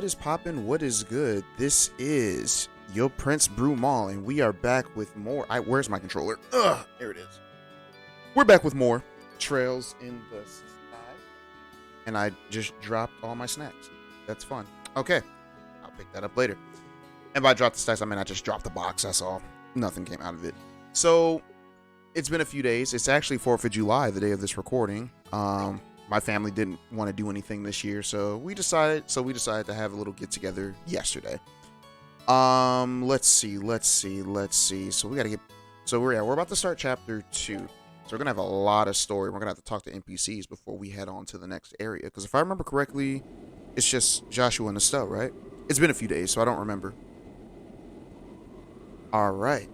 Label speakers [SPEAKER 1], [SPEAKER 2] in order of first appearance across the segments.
[SPEAKER 1] what is poppin'? What is good? This is your Prince Brumal, and we are back with more. Where's my controller? Ugh, there it is. We're back with more Trails in the Sky, and I just dropped all my snacks. That's fun. Okay, I'll pick that up later. And by drop the stacks, I mean I just dropped the box. That's all. Nothing came out of it. So it's been a few days. It's actually 4th of July, the day of this recording. My family didn't want to do anything this year, so we decided to have a little get together yesterday. Let's see. So we're about to start chapter 2. So we're gonna have a lot of story. We're gonna have to talk to NPCs before we head on to the next area. Because if I remember correctly, it's just Joshua and Estelle, right? It's been a few days, so I don't remember. All right,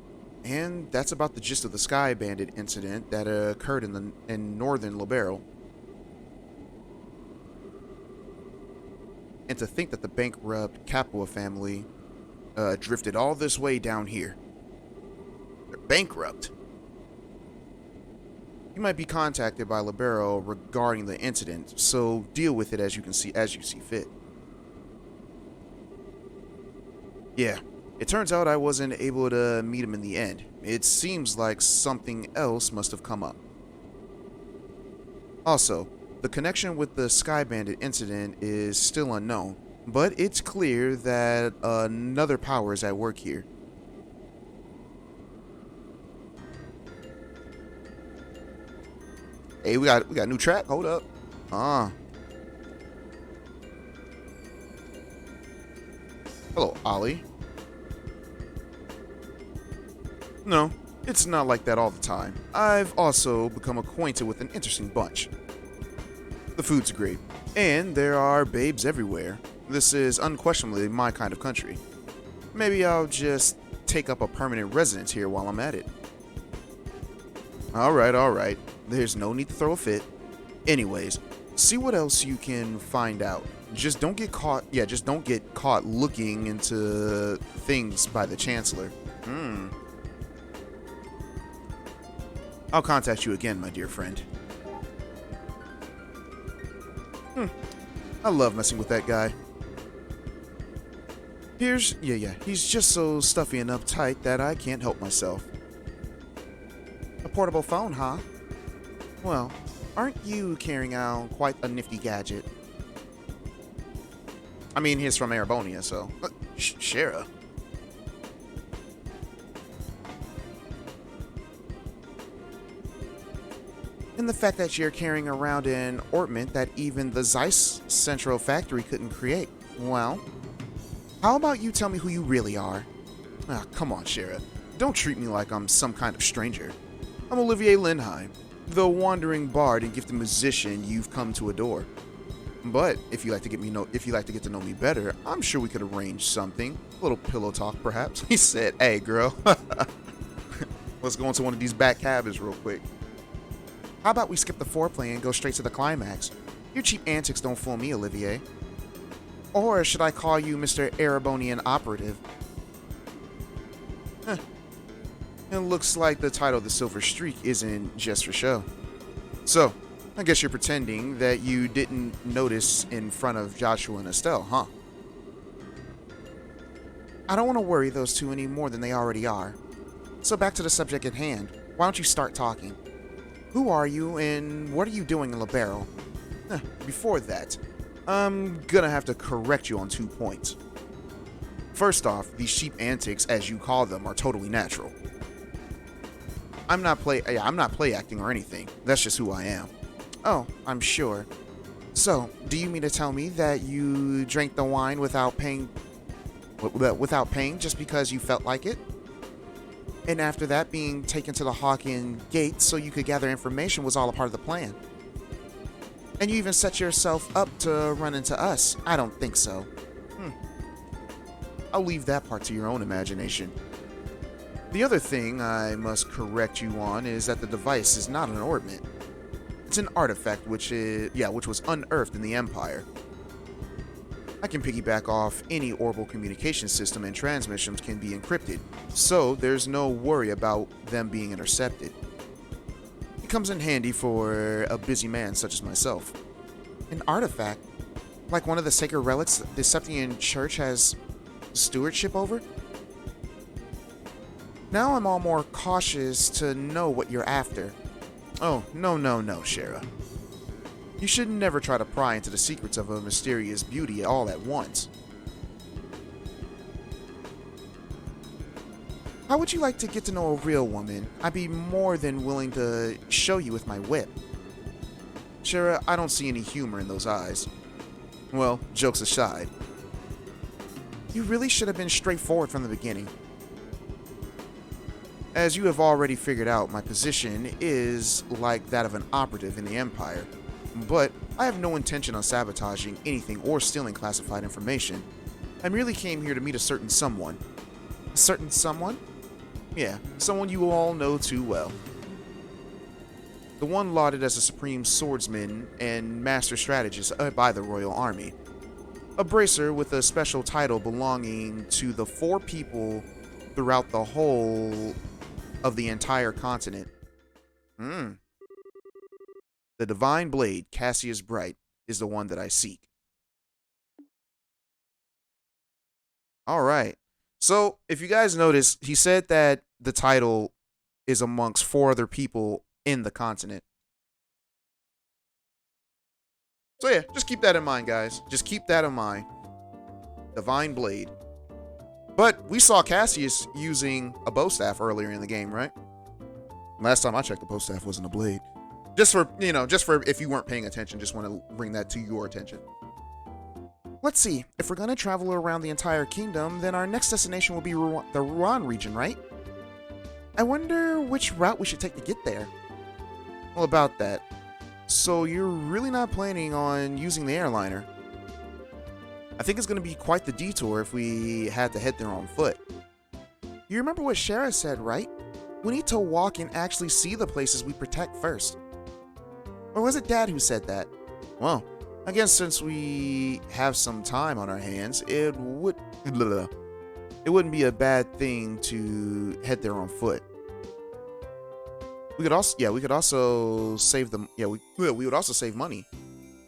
[SPEAKER 1] and that's about the gist of the Sky Bandit incident that occurred in northern Libero. And to think that the bankrupt Capua family drifted all this way down here. They're bankrupt. You might be contacted by Libero regarding the incident, so deal with it as you see fit. Yeah, it turns out I wasn't able to meet him in the end. It seems like something else must have come up. Also, the connection with the Sky Bandit incident is still unknown, but it's clear that another power is at work here. Hey, we got a new track. Hold up. Hello, Ollie. No, it's not like that all the time. I've also become acquainted with an interesting bunch. The food's great, and there are babes everywhere. This is unquestionably my kind of country. Maybe I'll just take up a permanent residence here while I'm at it. Alright. There's no need to throw a fit. Anyways, see what else you can find out. Just don't get caught looking into things by the Chancellor. I'll contact you again, my dear friend. I love messing with that guy. He's just so stuffy and uptight that I can't help myself. A portable phone, huh? Well, aren't you carrying out quite a nifty gadget? I mean, he's from Arabonia, so... Shara. And the fact that you're carrying around an ornament that even the Zeiss Central Factory couldn't create. Well, how about you tell me who you really are? Come on, Shara. Don't treat me like I'm some kind of stranger. I'm Olivier Lindheim, the wandering bard and gifted musician you've come to adore. But if you'd like to get to know me better, I'm sure we could arrange something. A little pillow talk, perhaps. He said, "Hey, girl, let's go into one of these back cabins real quick. How about we skip the foreplay and go straight to the climax? Your cheap antics don't fool me, Olivier. Or should I call you Mr. Arabonian Operative?" It looks like the title of the Silver Streak isn't just for show. So, I guess you're pretending that you didn't notice in front of Joshua and Estelle, huh? I don't want to worry those two any more than they already are. So back to the subject at hand. Why don't you start talking? Who are you, and what are you doing in Libero? Before that, I'm gonna have to correct you on 2 points. First off, these cheap antics, as you call them, are totally natural. I'm not play acting or anything. That's just who I am. Oh, I'm sure. So, do you mean to tell me that you drank the wine without paying just because you felt like it? And after that, being taken to the Hawken Gate so you could gather information was all a part of the plan. And you even set yourself up to run into us. I don't think so. I'll leave that part to your own imagination. The other thing I must correct you on is that the device is not an ornament. It's an artifact which was unearthed in the Empire. I can piggyback off any orbital communication system, and transmissions can be encrypted, so there's no worry about them being intercepted. It comes in handy for a busy man such as myself. An artifact? Like one of the sacred relics the Septian Church has stewardship over? Now I'm all more cautious to know what you're after. Oh, no, no, no, Shara. You should never try to pry into the secrets of a mysterious beauty all at once. How would you like to get to know a real woman? I'd be more than willing to show you with my whip. Shara, I don't see any humor in those eyes. Well, jokes aside. You really should have been straightforward from the beginning. As you have already figured out, my position is like that of an operative in the Empire. But I have no intention on sabotaging anything or stealing classified information. I merely came here to meet a certain someone. A certain someone? Yeah, someone you all know too well. The one lauded as a supreme swordsman and master strategist by the Royal Army. A bracer with a special title belonging to the 4 people throughout the whole of the entire continent. The Divine Blade, Cassius Bright, is the one that I seek. Alright. So, if you guys notice, he said that the title is amongst 4 other people in the continent. So yeah, just keep that in mind, guys. Just keep that in mind. Divine Blade. But we saw Cassius using a bow staff earlier in the game, right? Last time I checked, the bow staff wasn't a blade. Just for, just for if you weren't paying attention, just want to bring that to your attention. Let's see. If we're going to travel around the entire kingdom, then our next destination will be the Rouen region, right? I wonder which route we should take to get there. Well, about that. So you're really not planning on using the airliner? I think it's going to be quite the detour if we had to head there on foot. You remember what Shara said, right? We need to walk and actually see the places we protect first. Or was it Dad who said that? Well, I guess since we have some time on our hands, it wouldn't be a bad thing to head there on foot. We could also save them. Yeah, we would also save money.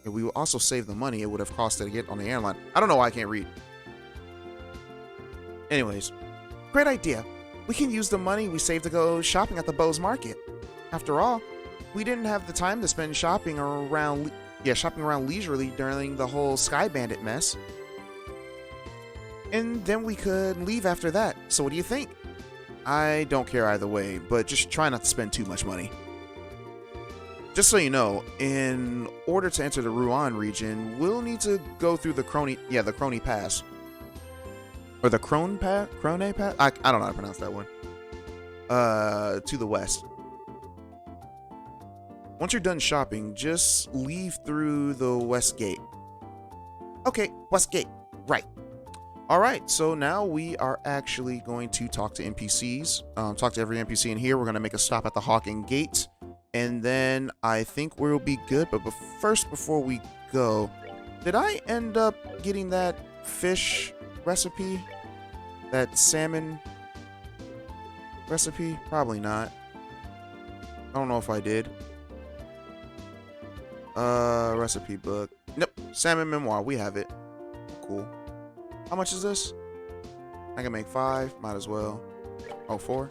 [SPEAKER 1] If we would also save the money it would have cost to get on the airline. I don't know why I can't read. Anyways, great idea. We can use the money we saved to go shopping at the Beau's Market. After all, we didn't have the time to spend shopping around leisurely during the whole Sky Bandit mess. And then we could leave after that. So what do you think? I don't care either way, but just try not to spend too much money. Just so you know, in order to enter the Rouen region, we'll need to go through the Crony Pass. Or the Crone Pass? I don't know how to pronounce that one. To the west. Once you're done shopping, just leave through the west gate. Okay, west gate. Right. Alright, so now we are actually going to talk to NPCs. Talk to every NPC in here. We're going to make a stop at the Hawking Gate. And then I think we'll be good. But first, before we go, did I end up getting that fish recipe? That salmon recipe? Probably not. I don't know if I did. Recipe book. Nope. Salmon memoir. We have it. Cool. How much is this? I can make 5. Might as well. Oh, 4.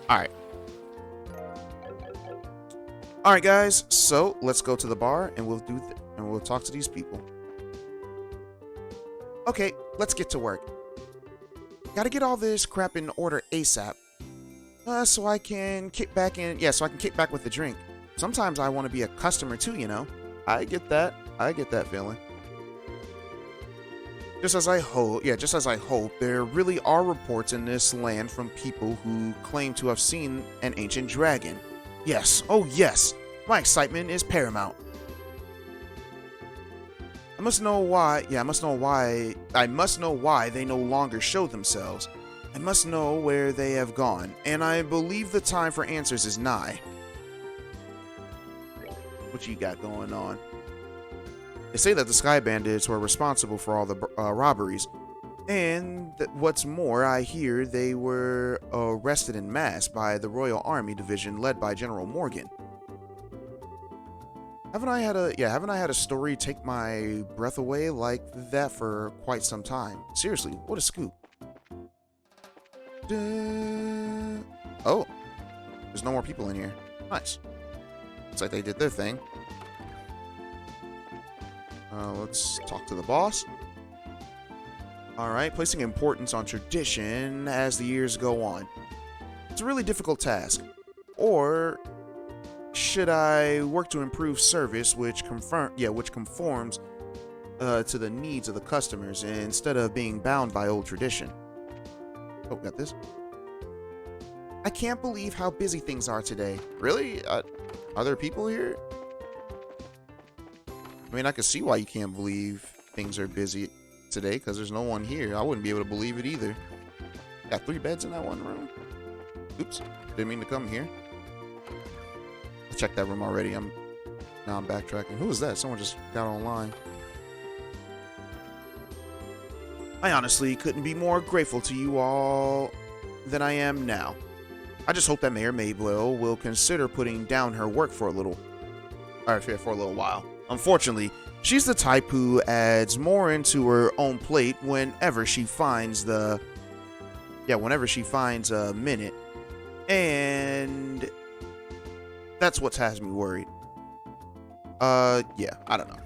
[SPEAKER 1] Alright. Alright, guys. So, let's go to the bar and we'll talk to these people. Okay, let's get to work. Gotta get all this crap in order ASAP. So I can kick back with the drink. Sometimes I want to be a customer too, you know. I get that. I get that feeling. Just as I hope, there really are reports in this land from people who claim to have seen an ancient dragon. Yes, oh yes, my excitement is paramount. I must know why they no longer show themselves. I must know where they have gone, and I believe the time for answers is nigh. What you got going on? They say that the Sky Bandits were responsible for all the robberies, and what's more, I hear they were arrested en masse by the Royal Army Division led by General Morgan. Haven't I had a story take my breath away like that for quite some time? Seriously, what a scoop. Oh, there's no more people in here. Nice. Looks like they did their thing. Let's talk to the boss. Alright, placing importance on tradition as the years go on. It's a really difficult task. Or should I work to improve service which conforms to the needs of the customers instead of being bound by old tradition? Oh, got this. I can't believe how busy things are today. Really? Are there people here? I mean, I can see why you can't believe things are busy today, because there's no one here. I wouldn't be able to believe it either. Got 3 beds in that one room. Oops, didn't mean to come here. I checked that room already. Now I'm backtracking. Who is that? Someone just got online. I honestly couldn't be more grateful to you all than I am now. I just hope that Mayor Maybell will consider putting down her work for a little while. Unfortunately, she's the type who adds more into her own plate whenever she finds a minute. And that's what has me worried. Yeah, I don't know.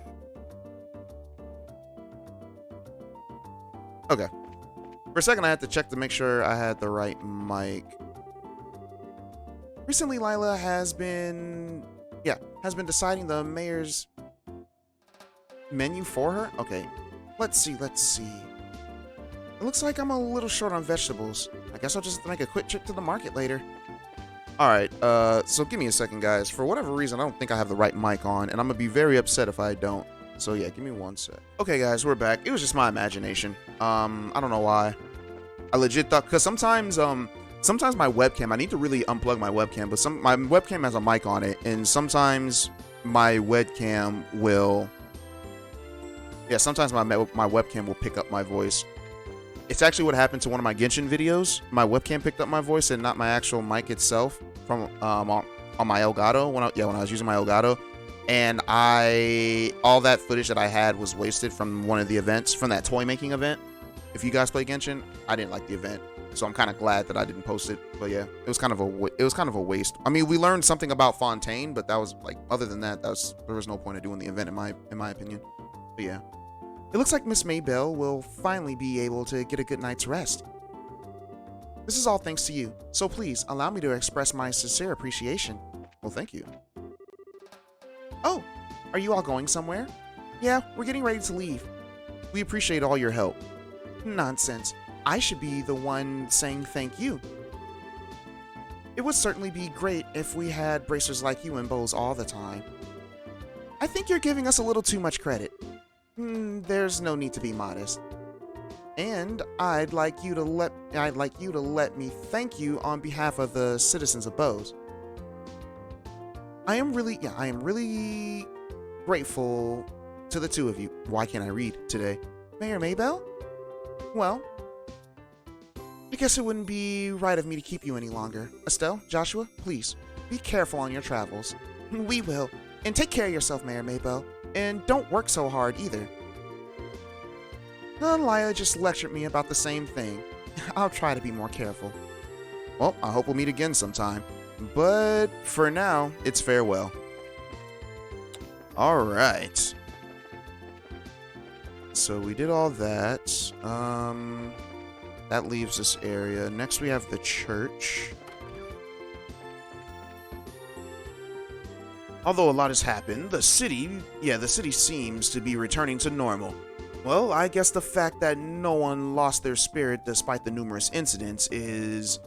[SPEAKER 1] Okay. For a second, I had to check to make sure I had the right mic. Recently, Lila has been deciding the mayor's menu for her. Okay, let's see. It looks like I'm a little short on vegetables. I guess I'll just have to make a quick trip to the market later. Alright, so give me a second, guys. For whatever reason, I don't think I have the right mic on, and I'm gonna be very upset if I don't. So yeah, give me 1 sec. Okay, guys, we're back. It was just my imagination. I don't know why. I legit thought, because sometimes my webcam, I need to really unplug my webcam, but my webcam has a mic on it, and sometimes my webcam will... Yeah, sometimes my webcam will pick up my voice. It's actually what happened to one of my Genshin videos. My webcam picked up my voice and not my actual mic itself from on my Elgato when I was using my Elgato, and all that footage that I had was wasted from one of the events, from that toy making event. If you guys play Genshin, I didn't like the event, so I'm kind of glad that I didn't post it. But yeah, it was kind of a waste. I mean, we learned something about Fontaine, but that was like, other than that, there was no point of doing the event in my opinion. But yeah. It looks like Miss Maybell will finally be able to get a good night's rest. This is all thanks to you, so please allow me to express my sincere appreciation. Well, thank you. Oh, are you all going somewhere? Yeah, we're getting ready to leave. We appreciate all your help. Nonsense. I should be the one saying thank you. It would certainly be great if we had bracers like you in bows all the time. I think you're giving us a little too much credit. There's no need to be modest. And I'd like you to let me thank you on behalf of the citizens of Bose. I am really grateful to the two of you. Why can't I read today? Mayor Maybell? Well, I guess it wouldn't be right of me to keep you any longer. Estelle, Joshua, please, be careful on your travels. We will. And take care of yourself, Mayor Maybell. And don't work so hard, either. Lila just lectured me about the same thing. I'll try to be more careful. Well, I hope we'll meet again sometime. But for now, it's farewell. Alright. So we did all that. That leaves this area. Next we have the church. Although a lot has happened, the city seems to be returning to normal. Well, I guess the fact that no one lost their spirit despite the numerous incidents is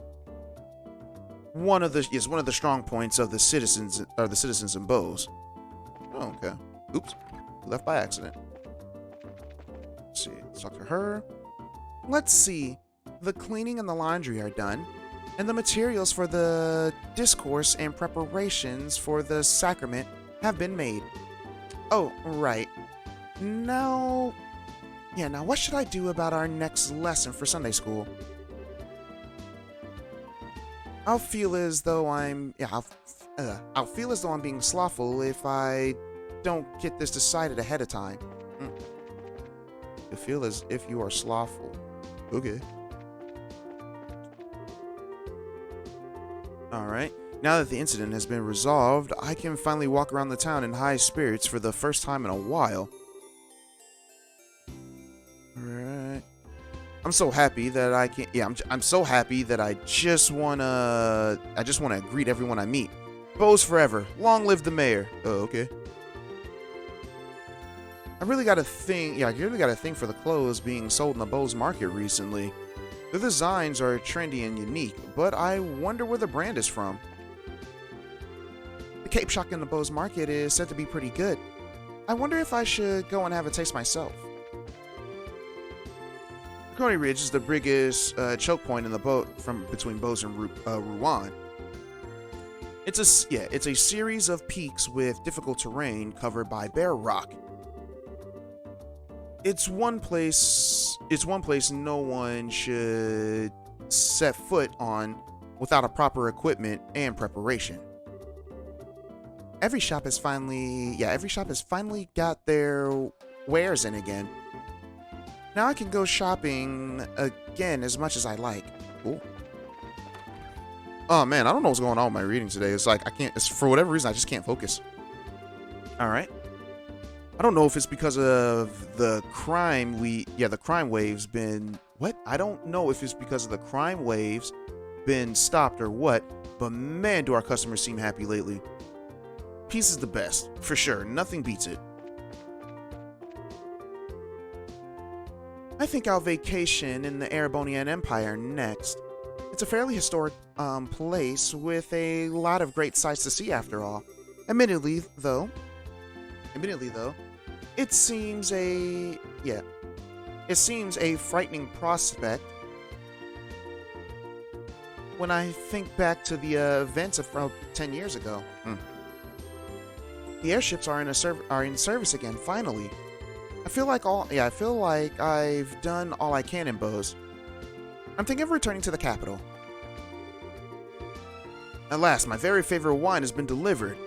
[SPEAKER 1] one of the strong points of the citizens in Bose. Oh, okay. Oops. Left by accident. Let's see. Let's talk to her. Let's see. The cleaning and the laundry are done, and the materials for the discourse and preparations for the sacrament have been made. Oh, right. Now what should I do about our next lesson for Sunday school? I'll feel as though I'm being slothful if I don't get this decided ahead of time. You feel as if you are slothful. Okay. Alright. Now that the incident has been resolved, I can finally walk around the town in high spirits for the first time in a while. Alright. I'm so happy that I can. Yeah, I'm so happy that I just wanna greet everyone I meet. Bows forever. Long live the mayor. Oh, okay. I really got a thing. Yeah, I really got a thing for the clothes being sold in the Bose Market recently. The designs are trendy and unique, but I wonder where the brand is from. The Cape Shock in the Bose Market is said to be pretty good. I wonder if I should go and have a taste myself. Coney Ridge is the biggest choke point in the boat from between Bose and Rouen. It's a series of peaks with difficult terrain covered by bare rock. It's one place no one should set foot on without a proper equipment and preparation. Every shop has finally got their wares in again. Now I can go shopping again as much as I like. Cool. Oh man, I don't know what's going on with my reading today. It's like for whatever reason I just can't focus. Alright. I don't know if it's because of the crime wave's been I don't know if it's because of the crime waves been stopped or what, but man do our customers seem happy lately. Peace is the best, for sure. Nothing beats it. I think I'll vacation in the Erebonian Empire next. It's a fairly historic place with a lot of great sights to see after all. Admittedly though, it seems a frightening prospect when I think back to the events of 10 years ago. The airships are in service again, finally. I feel like I've done all I can in Bose. I'm thinking of returning to the capital. At last, my very favorite wine has been delivered.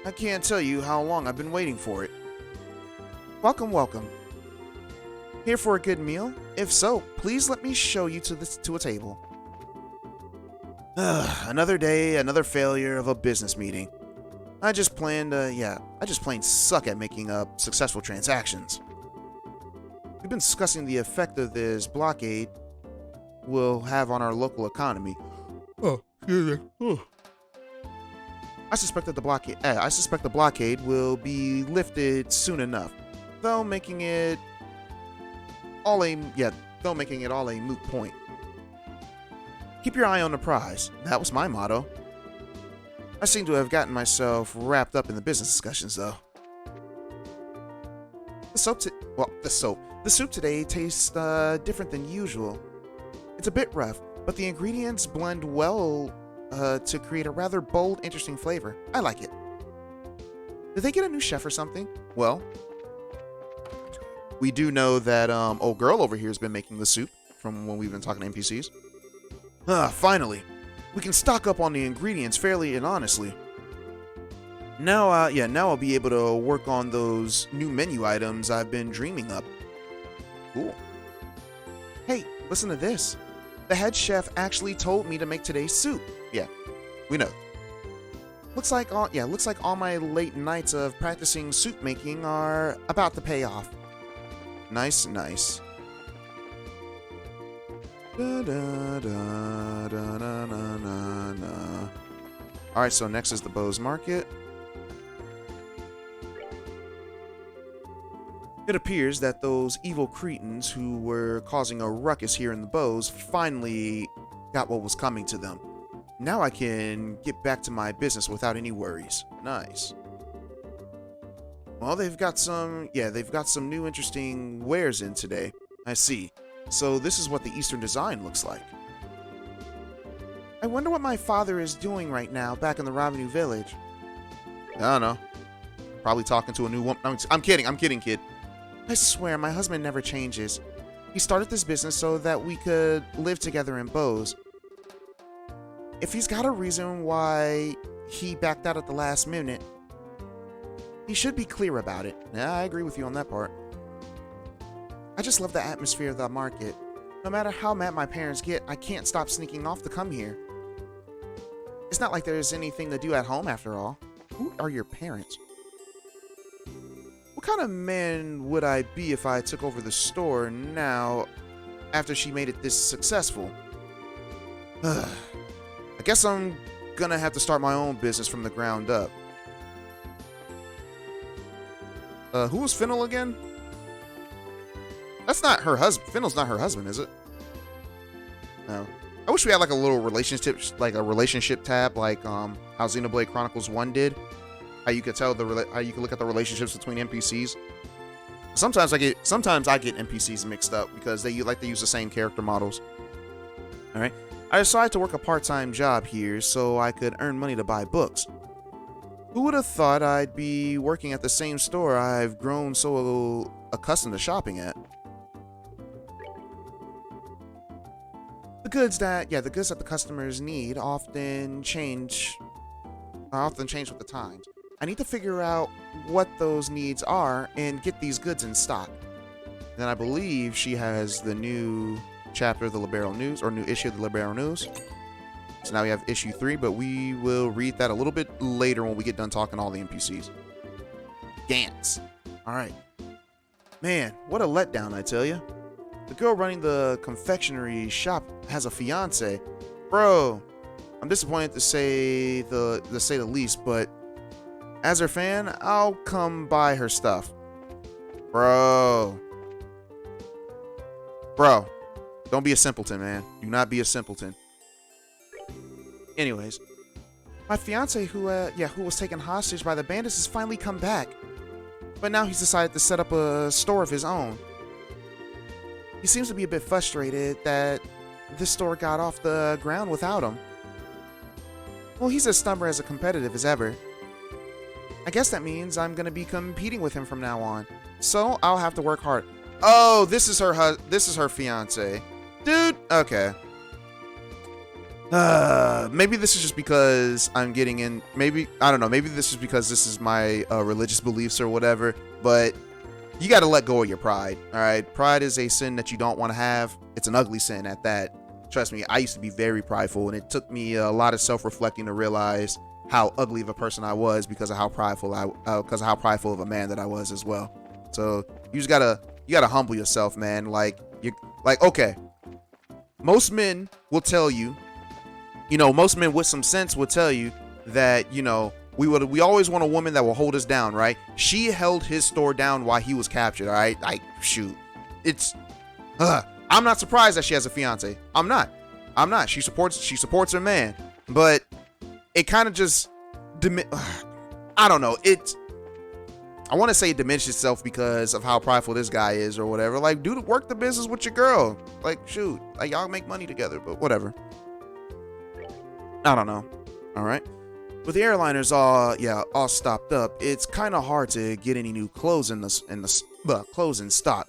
[SPEAKER 1] I can't tell you how long I've been waiting for it. Welcome, welcome. Here for a good meal? If so, please let me show you to a table. Another day, another failure of a business meeting. I just plain suck at making up successful transactions. We've been discussing the effect of this blockade will have on our local economy. Oh, excuse me. Oh. I suspect the blockade will be lifted soon enough, though making it all a moot point. Keep your eye on the prize. That was my motto. I seem to have gotten myself wrapped up in the business discussions, though. The soup today tastes different than usual. It's a bit rough, but the ingredients blend well to create a rather bold, interesting flavor. I like it. Did they get a new chef or something? Well, we do know that old girl over here has been making the soup from when we've been talking to NPCs. Finally. We can stock up on the ingredients fairly and honestly. Now I'll be able to work on those new menu items I've been dreaming up. Cool. Hey, listen to this. The head chef actually told me to make today's soup. Yeah, we know. Looks like all my late nights of practicing soup making are about to pay off. Nice, nice. Da, da, da, da, da, da, da. Alright, so next is the Bose Market. It appears that those evil cretins who were causing a ruckus here in the Bose finally got what was coming to them. Now I can get back to my business without any worries. Nice. Well, they've got some new interesting wares in today. I see. So this is what the Eastern design looks like. I wonder what my father is doing right now back in the Revenue Village. I don't know. Probably talking to a new woman. I'm kidding, kid. I swear, my husband never changes. He started this business so that we could live together in Bose. If he's got a reason why he backed out at the last minute, He should be clear about it. Yeah, I agree with you on that part. I just love the atmosphere of the market. No matter how mad my parents get, I can't stop sneaking off to come here. It's not like there's anything to do at home after all. Who are your parents? What kind of man would I be if I took over the store now after she made it this successful? I guess I'm gonna have to start my own business from the ground up. Who was Fennel again? That's not her husband. Fennel's not her husband, is it? No. I wish we had like a little relationship tab, like how Xenoblade Chronicles 1 did. How you could tell how you could look at the relationships between NPCs. Sometimes I get NPCs mixed up because they use the same character models. All right. I decided to work a part-time job here so I could earn money to buy books. Who would have thought I'd be working at the same store I've grown so accustomed to shopping at? The goods that the customers need often change with the times. I need to figure out what those needs are and get these goods in stock. Then I believe she has the new chapter of the Libero News, or new issue of the Libero News. So now we have issue 3, but we will read that a little bit later when we get done talking to all the NPCs. Gantz. Alright. Man, what a letdown, I tell you. The girl running the confectionery shop has a fiance. Bro, I'm disappointed to say the least, but as her fan, I'll come buy her stuff. Bro, don't be a simpleton, man. Do not be a simpleton. Anyways, my fiance who was taken hostage by the bandits has finally come back. But now he's decided to set up a store of his own. He seems to be a bit frustrated that this store got off the ground without him. Well, he's as stubborn as competitive as ever. I guess that means I'm gonna be competing with him from now on. So I'll have to work hard. Oh, this is her fiance. Dude, okay. Maybe this is just because I'm getting in. Maybe, I don't know. Maybe this is because this is my religious beliefs or whatever. But you got to let go of your pride. All right. Pride is a sin that you don't want to have. It's an ugly sin at that. Trust me, I used to be very prideful, and it took me a lot of self-reflecting to realize how ugly of a person I was because of how prideful of a man that I was as well. So you gotta humble yourself, man. Okay. Most men will tell you, most men with some sense will tell you that, we always want a woman that will hold us down, right? She held his store down while he was captured, all right? Shoot. I'm not surprised that she has a fiance. I'm not. She supports her man. But it kind of just, I don't know. I want to say it diminished itself because of how prideful this guy is or whatever. Like, dude, work the business with your girl. Like, shoot. Like, y'all make money together, but whatever. I don't know. All right. With the airliners all stopped up, it's kind of hard to get any new clothes in stock.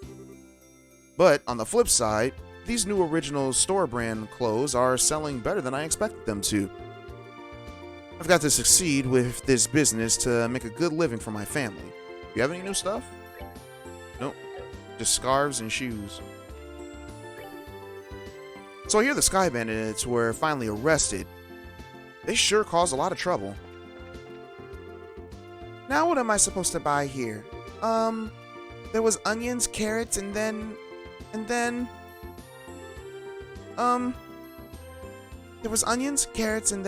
[SPEAKER 1] But on the flip side, these new original store brand clothes are selling better than I expected them to. I've got to succeed with this business to make a good living for my family. You have any new stuff? Nope. Just scarves and shoes. So I hear the Sky Bandits were finally arrested. They sure caused a lot of trouble. Now what am I supposed to buy here? There was onions, carrots, and then... There was onions, carrots, and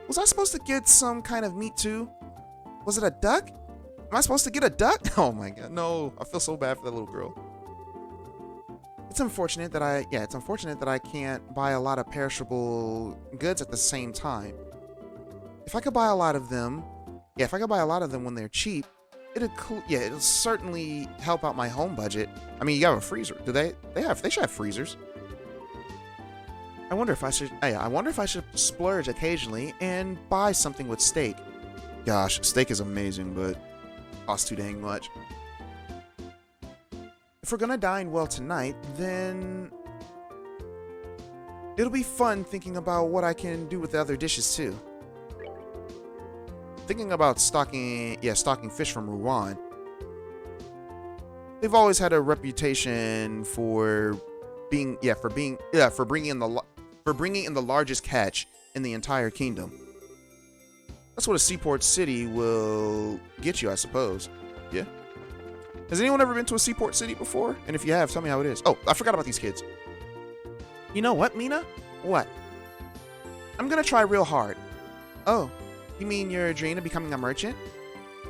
[SPEAKER 1] was I supposed to get some kind of meat too? Was it a duck? Am I supposed to get a duck? Oh my god, no. I feel so bad for that little girl. It's unfortunate that I can't buy a lot of perishable goods at the same time. If I could buy a lot of them when they're cheap, it'll certainly help out my home budget. I mean, you have a freezer. They should have freezers. I wonder if I should splurge occasionally and buy something with steak. Gosh, steak is amazing, but costs too dang much. If we're gonna dine well tonight, then it'll be fun thinking about what I can do with the other dishes too. thinking about stocking fish from Rouen. They've always had a reputation for bringing in the largest catch in the entire kingdom. That's what a seaport city will get you, I suppose. Yeah. Has anyone ever been to a seaport city before? And if you have, tell me how it is. Oh, I forgot about these kids. You know what, Mina? What? I'm gonna try real hard. Oh, you mean your dream of becoming a merchant?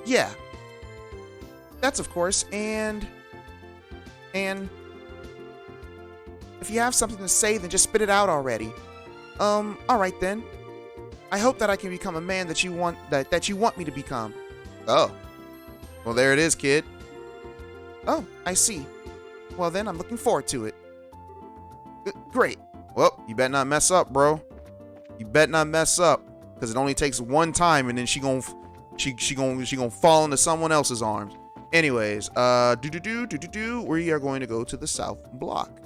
[SPEAKER 1] Yeah. That's of course, and if you have something to say, then just spit it out already. Alright then. I hope that I can become a man that you want me to become. Oh. Well, there it is, kid. Oh, I see. Well then, I'm looking forward to it. Great. Well, you better not mess up, bro. You better not mess up, because it only takes one time, and then she gonna fall into someone else's arms. Anyways, we are going to go to the south block.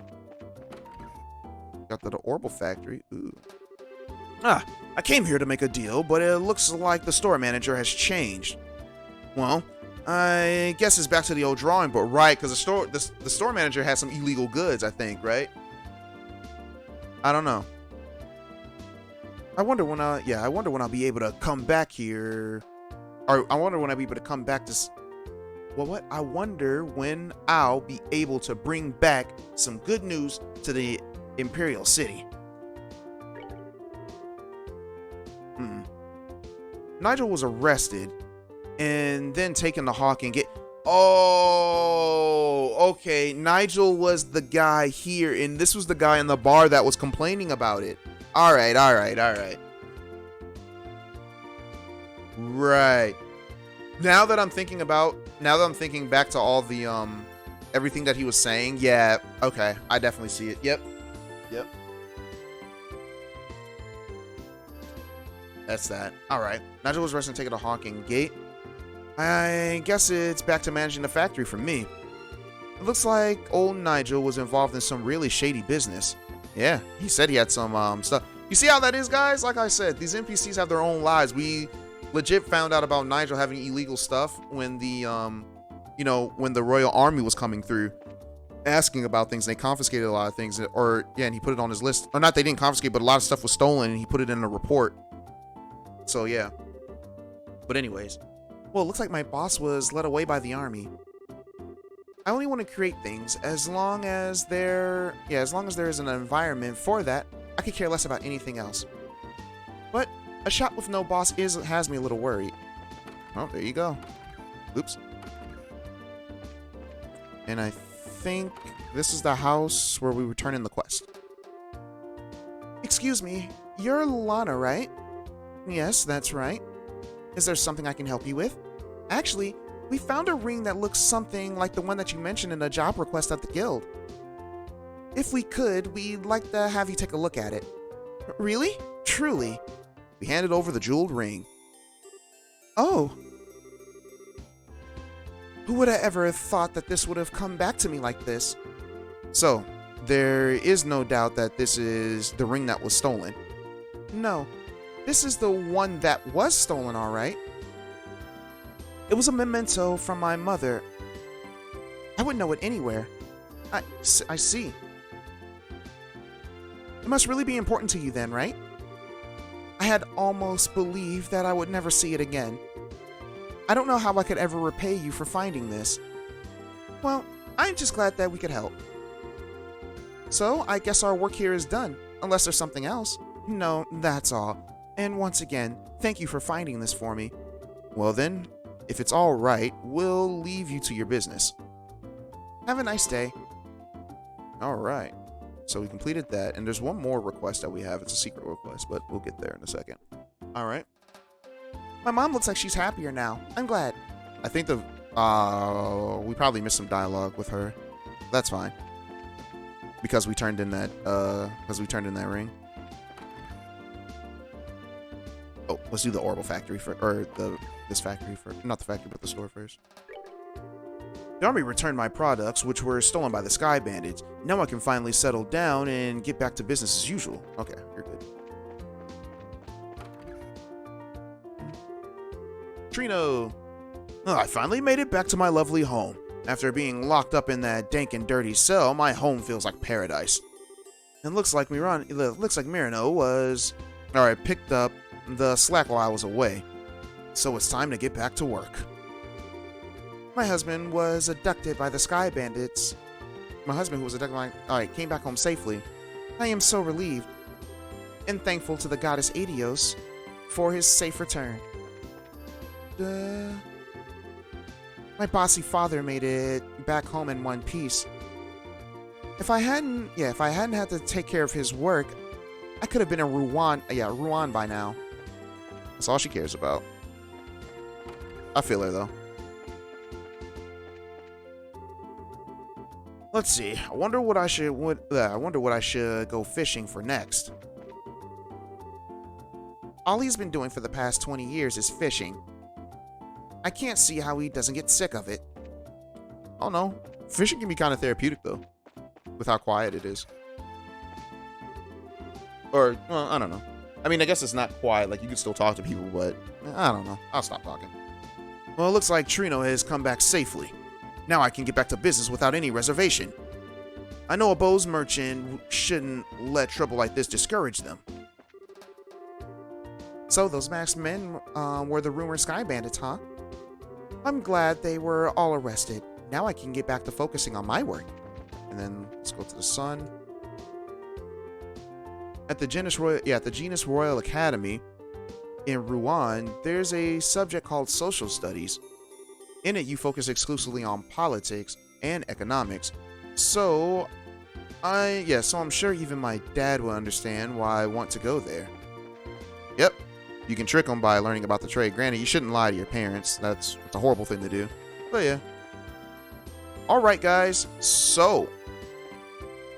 [SPEAKER 1] Got the Orbital factory. Ooh. Ah, I came here to make a deal, but it looks like the store manager has changed. Well, I guess it's back to the old drawing board, right? Because the store manager has some illegal goods, I think, right? I don't know. I wonder when I'll be able to come back here. Or I wonder when I'll be able to come back to. Well, what? I wonder when I'll be able to bring back some good news to the Imperial City. Nigel was arrested and then taken to Hawk and get. Oh, okay. Nigel was the guy here, and this was the guy in the bar that was complaining about it. All right. Right. Now that I'm thinking back to all the everything that he was saying, yeah, okay, I definitely see it. Yep. That's that. All right. Nigel was arrested and taken to Hawking Gate. I guess it's back to managing the factory for me. It looks like old Nigel was involved in some really shady business. Yeah, he said he had some stuff. You see how that is, guys? Like I said, these NPCs have their own lives. We legit found out about Nigel having illegal stuff when the when the Royal Army was coming through, asking about things. They confiscated a lot of things, and he put it on his list. Or not, they didn't confiscate, but a lot of stuff was stolen, and he put it in a report. So yeah. But anyways, well, it looks like my boss was led away by the army. I only want to create things as long as there is an environment for that. I could care less about anything else. But a shop with no boss has me a little worried. Oh, there you go. Oops. And I think this is the house where we return in the quest. Excuse me, you're Lana, right? Yes, that's right. Is there something I can help you with? Actually, we found a ring that looks something like the one that you mentioned in the job request at the guild. If we could, we'd like to have you take a look at it. Really? Truly? We handed over the jeweled ring. Oh. Who would have ever thought that this would have come back to me like this? So, there is no doubt that this is the ring that was stolen. No, this is the one that was stolen, all right. It was a memento from my mother. I wouldn't know it anywhere. I see. It must really be important to you then, right? I had almost believed that I would never see it again. I don't know how I could ever repay you for finding this. Well, I'm just glad that we could help. So, I guess our work here is done, unless there's something else. No, that's all. And once again, thank you for finding this for me. Well then, if it's all right, we'll leave you to your business. Have a nice day. All right. So we completed that, and there's one more request that we have. It's a secret request, but we'll get there in a second. All right. My mom looks like she's happier now. I'm glad. I think we probably missed some dialogue with her. That's fine. Because we turned in that ring. Oh, let's do the Orbital factory this factory first. Not the factory, but the store first. The army returned my products, which were stolen by the Sky Bandits. Now I can finally settle down and get back to business as usual. Okay, you're good. Trino! Oh, I finally made it back to my lovely home. After being locked up in that dank and dirty cell, my home feels like paradise. It looks like Mirano was... Alright, picked up the slack while I was away. So it's time to get back to work. My husband was abducted by the Sky Bandits. My husband, who was abducted came back home safely. I am so relieved and thankful to the goddess Adios for his safe return. My bossy father made it back home in one piece. If I hadn't had to take care of his work, I could have been in Rouen by now. That's all she cares about. I feel her though. Let's see. I wonder what I should go fishing for next. All he's been doing for the past 20 years is fishing. I can't see how he doesn't get sick of it. Oh no, fishing can be kind of therapeutic though, with how quiet it is. Or, well, I don't know. I mean, I guess it's not quiet, like you can still talk to people, but I don't know. I'll stop talking. Well, it looks like Trino has come back safely. Now I can get back to business without any reservation. I know a Bose merchant shouldn't let trouble like this discourage them. So those masked men were the rumored Sky Bandits, huh? I'm glad they were all arrested. Now I can get back to focusing on my work. And then let's go to the sun. At the Genus Royal Academy in Rouen, there's a subject called Social Studies. In it, you focus exclusively on politics and economics. So I'm sure even my dad will understand why I want to go there. Yep. You can trick them by learning about the trade. Granted, you shouldn't lie to your parents. That's a horrible thing to do. But yeah. Alright, guys. So,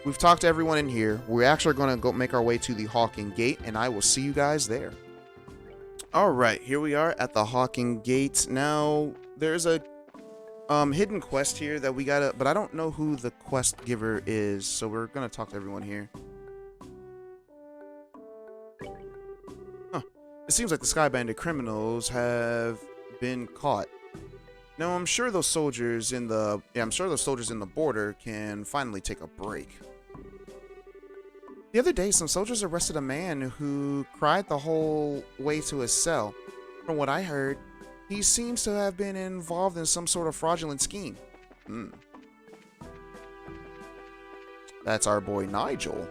[SPEAKER 1] we've talked to everyone in here. We're actually going to go make our way to the Hawking Gate, and I will see you guys there. Alright, here we are at the Hawking Gate. Now, there's a hidden quest here that we gotta... But I don't know who the quest giver is, so we're going to talk to everyone here. It seems like the Sky Bandit criminals have been caught. Now, I'm sure those soldiers in the border can finally take a break. The other day, some soldiers arrested a man who cried the whole way to his cell. From what I heard, he seems to have been involved in some sort of fraudulent scheme. That's our boy Nigel.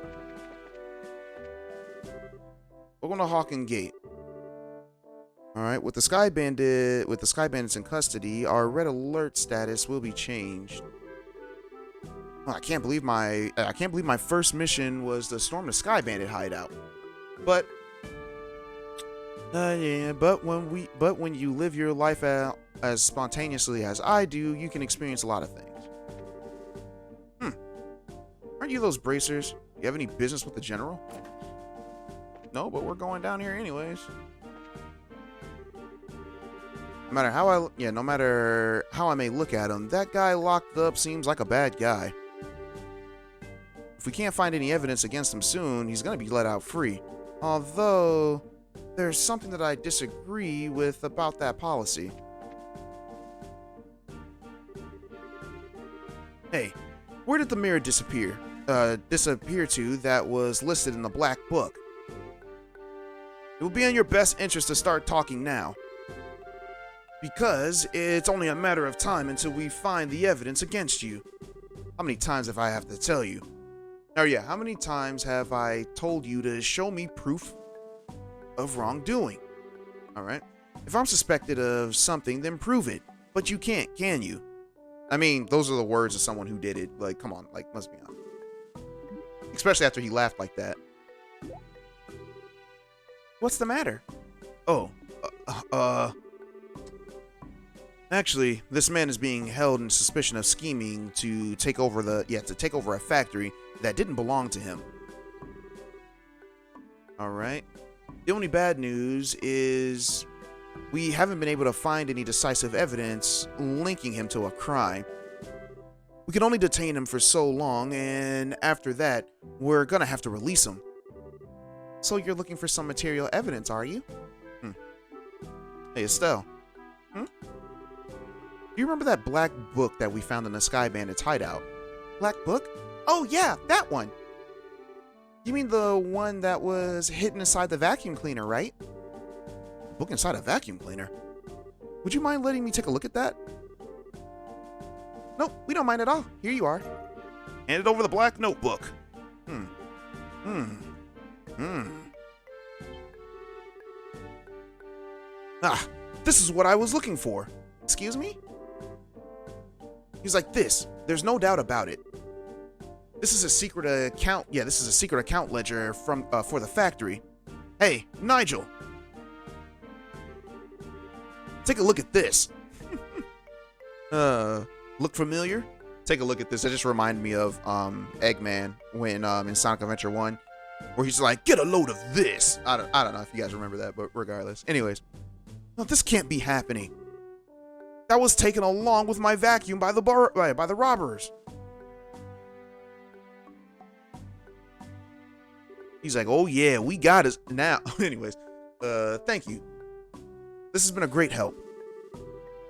[SPEAKER 1] We're going to Hawking Gate. Alright, with the Sky Bandits in custody, our red alert status will be changed. Well, I can't believe my first mission was to storm the Sky Bandit hideout. But when you live your life as spontaneously as I do, you can experience a lot of things. Aren't you those bracers? You have any business with the general? No, but we're going down here anyways. No matter how I may look at him, that guy locked up seems like a bad guy. If we can't find any evidence against him soon, he's gonna be let out free. Although, there's something that I disagree with about that policy. Hey, where did the mirror disappear to that was listed in the Black Book? It will be in your best interest to start talking now. Because it's only a matter of time until we find the evidence against you. How many times have I have to tell you? Oh yeah, how many times have I told you to show me proof of wrongdoing? Alright. If I'm suspected of something, then prove it. But you can't, can you? I mean, those are the words of someone who did it. Like, come on, like, let's be honest. Especially after he laughed like that. What's the matter? Oh, actually, this man is being held in suspicion of scheming to take over a factory that didn't belong to him. Alright. The only bad news is we haven't been able to find any decisive evidence linking him to a crime. We can only detain him for so long, and after that, we're gonna have to release him. So you're looking for some material evidence, are you? Hey, Estelle. Hmm? Do you remember that black book that we found in the Sky Bandit's hideout? Black book? Oh yeah, that one. You mean the one that was hidden inside the vacuum cleaner, right? A book inside a vacuum cleaner? Would you mind letting me take a look at that? Nope, we don't mind at all. Here you are. Handed over the black notebook. Ah, this is what I was looking for. Excuse me? He's like, there's no doubt about it. This is a secret account. Yeah, this is a secret account ledger from for the factory. Hey, Nigel. Take a look at this. Look familiar? Take a look at this. It just reminded me of Eggman when in Sonic Adventure 1, where he's like, get a load of this. I don't know if you guys remember that, but regardless. Anyways, no, this can't be happening. That was taken along with my vacuum by the robbers. He's like, oh yeah, we got it now. Anyways, thank you. This has been a great help.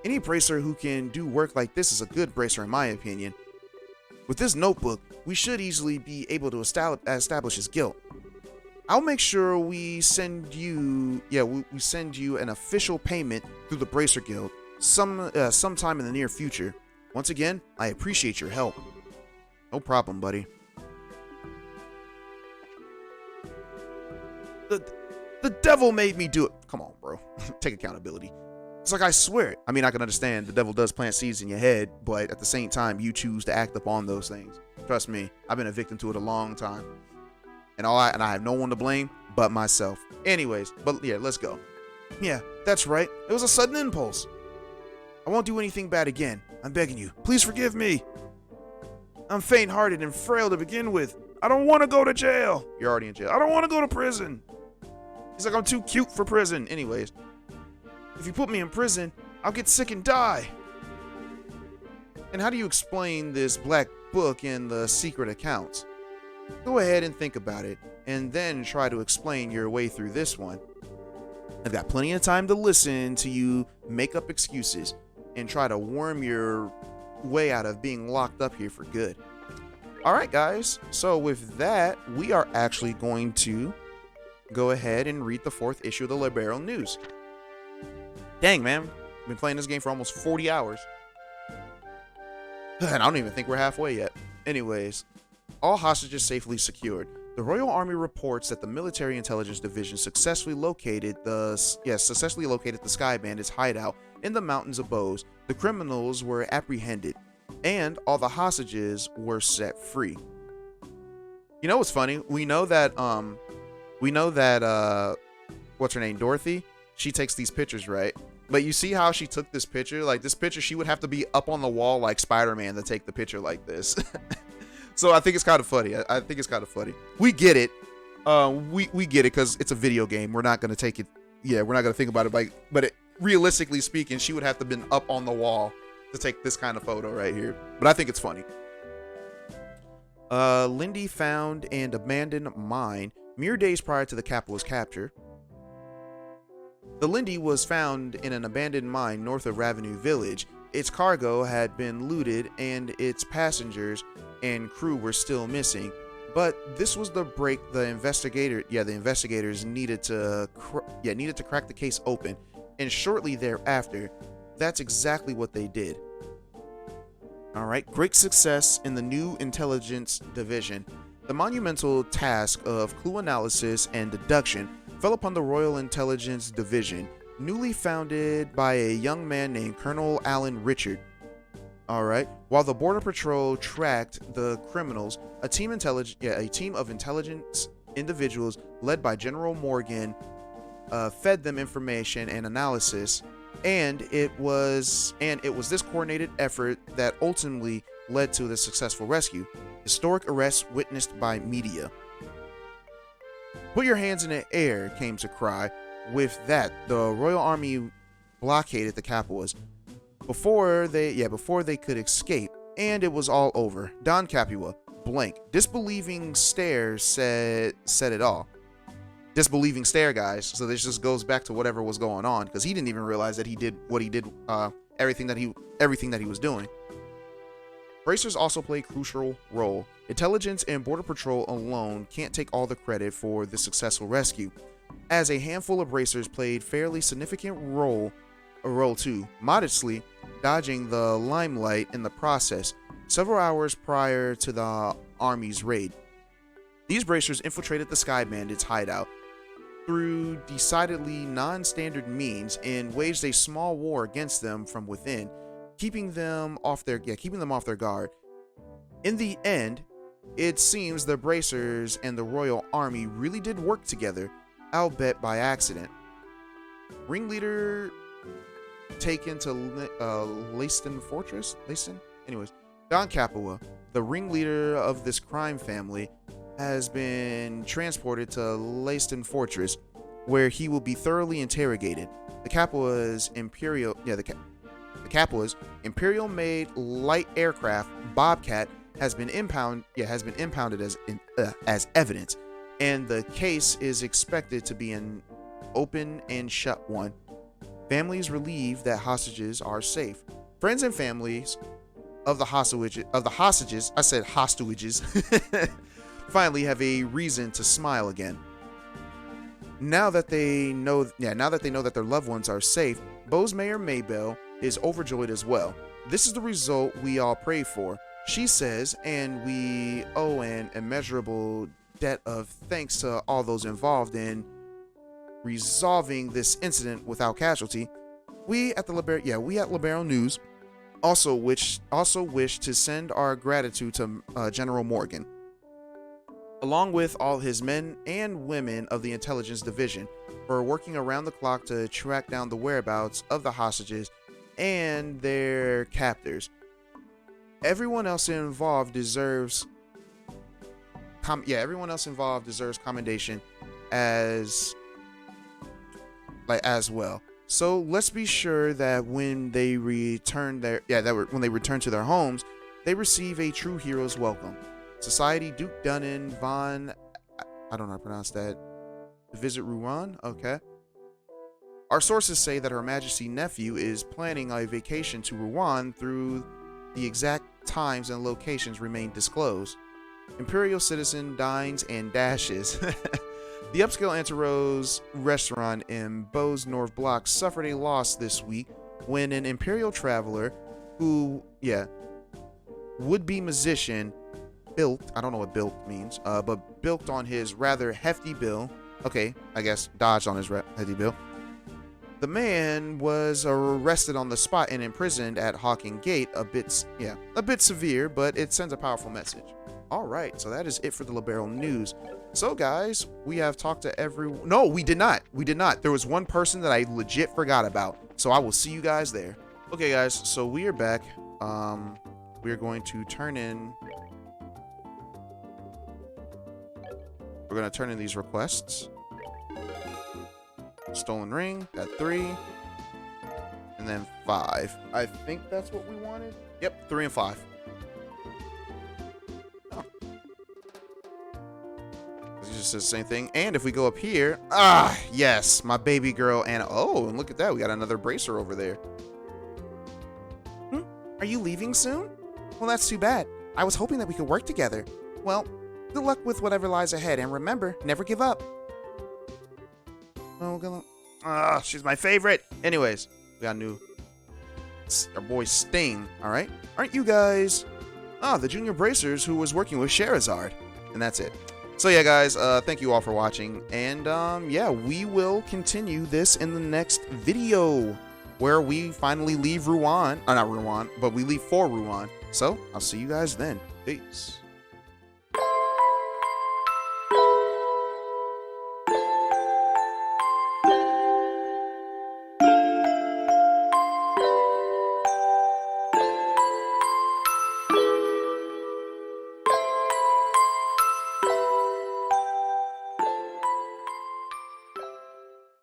[SPEAKER 1] Any bracer who can do work like this is a good bracer in my opinion. With this notebook, we should easily be able to establish his guilt. I'll make sure we send you, we send you an official payment through the Bracer Guild sometime in the near future. Once again, I appreciate your help. No problem, buddy. The devil made me do it. Come on, bro. Take accountability. It's like, I swear it. I mean, I can understand the devil does plant seeds in your head, but at the same time, you choose to act upon those things. Trust me, I've been a victim to it a long time. And I have no one to blame but myself. Anyways, but yeah, let's go. Yeah, that's right. It was a sudden impulse. I won't do anything bad again. I'm begging you. Please forgive me. I'm faint-hearted and frail to begin with. I don't want to go to jail. You're already in jail. I don't want to go to prison. He's like, I'm too cute for prison. Anyways, if you put me in prison, I'll get sick and die. And how do you explain this black book and the secret accounts? Go ahead and think about it, and then try to explain your way through this one. I've got plenty of time to listen to you make up excuses and try to worm your way out of being locked up here for good. Alright guys, so with that, we are actually going to go ahead and read the 4th issue of the Libero News. Dang, man. I've been playing this game for almost 40 hours. And I don't even think we're halfway yet. Anyways, all hostages safely secured. The Royal Army reports that the Military Intelligence Division successfully located the Sky Bandit's hideout in the mountains of Bose. The criminals were apprehended, and all the hostages were set free. You know what's funny? We know that what's her name, Dorothy? She takes these pictures, right? But you see how she took this picture? Like, this picture, she would have to be up on the wall like Spider-Man to take the picture like this. So I think it's kind of funny. I think it's kind of funny. We get it. We get it because it's a video game. We're not going to take it. Yeah, we're not going to think about it. Realistically speaking, she would have to have been up on the wall to take this kind of photo right here. But I think it's funny. Lindy found and abandoned mine mere days prior to the capital's capture. The Lindy was found in an abandoned mine north of Ravenue Village. Its cargo had been looted and its passengers and crew were still missing. But this was the break the investigators needed to crack the case open. And shortly thereafter, that's exactly what they did. Alright, great success in the new intelligence division. The monumental task of clue analysis and deduction fell upon the Royal Intelligence Division, newly founded by a young man named Colonel Alan Richard. Alright, while the Border Patrol tracked the criminals, a team of intelligence individuals led by General Morgan fed them information and analysis, and it was this coordinated effort that ultimately led to the successful rescue. Historic arrests witnessed by media. Put your hands in the air, came to cry. With that, the Royal Army blockaded the capitals before they could escape, and it was all over. Don Capua, blank, disbelieving stare said it all. disbelieving stare, guys. So this just goes back to whatever was going on, because he didn't even realize that he did what he did, everything that he was doing. Bracers also play a crucial role. Intelligence and Border Patrol alone can't take all the credit for the successful rescue, as a handful of bracers played fairly significant role too, modestly dodging the limelight in the process several hours prior to the Army's raid. These bracers infiltrated the Sky Bandits' hideout through decidedly non-standard means and waged a small war against them from within, keeping them off their guard. In the end, it seems the bracers and the Royal Army really did work together, albeit by accident. Ringleader taken to Leiston Fortress? Anyways, Don Capua, the ringleader of this crime family, has been transported to Leiston Fortress, where he will be thoroughly interrogated. The Capua's Imperial-made light aircraft Bobcat has been impounded as evidence, and the case is expected to be an open and shut one. Families relieved that hostages are safe. Friends and families of the hostages, I said hostages, finally have a reason to smile again. Now that they know that their loved ones are safe, Beau's Mayor Maybell is overjoyed as well. This is the result we all pray for, she says, and we owe an immeasurable debt of thanks to all those involved in resolving this incident without casualty. We at Libero News also wish to send our gratitude to General Morgan, along with all his men and women of the Intelligence Division, for working around the clock to track down the whereabouts of the hostages and their captors. Everyone else involved deserves commendation as well. So let's be sure that when they return to their homes, they receive a true hero's welcome. Society Duke Dunnan von, I don't know how to pronounce that, visit Rouen? Okay. Our sources say that Her Majesty's nephew is planning a vacation to Rouen, through the exact times and locations remain disclosed. Imperial citizen dines and dashes. The upscale Anterose restaurant in Beau's North Block suffered a loss this week when an Imperial traveler would-be musician bilked, I don't know what bilked means, but bilked on his rather hefty bill. Okay, I guess dodged on his hefty bill. The man was arrested on the spot and imprisoned at Hawking Gate. A bit severe, but it sends a powerful message. All right, so that is it for the Libero News. So guys, we have talked to everyone. No, we did not. There was one person that I legit forgot about. So I will see you guys there. Okay guys, so we are back. We are going to turn in. We're going to turn in these requests. Stolen ring, got 3. And then 5. I think that's what we wanted. Yep, 3 and 5. Oh. It just says the same thing. And if we go up here, yes, my baby girl Anna. Oh, and look at that, we got another bracer over there. Are you leaving soon? Well, that's too bad. I was hoping that we could work together. Well, good luck with whatever lies ahead, and remember, never give up. Oh, she's my favorite. Anyways, we got our boy Sting. All right, aren't you guys? The junior bracers who was working with Sherazard, and that's it. So yeah, guys, thank you all for watching, and yeah, we will continue this in the next video, where we finally leave Rouen. Not Rouen, but we leave for Rouen. So I'll see you guys then. Peace.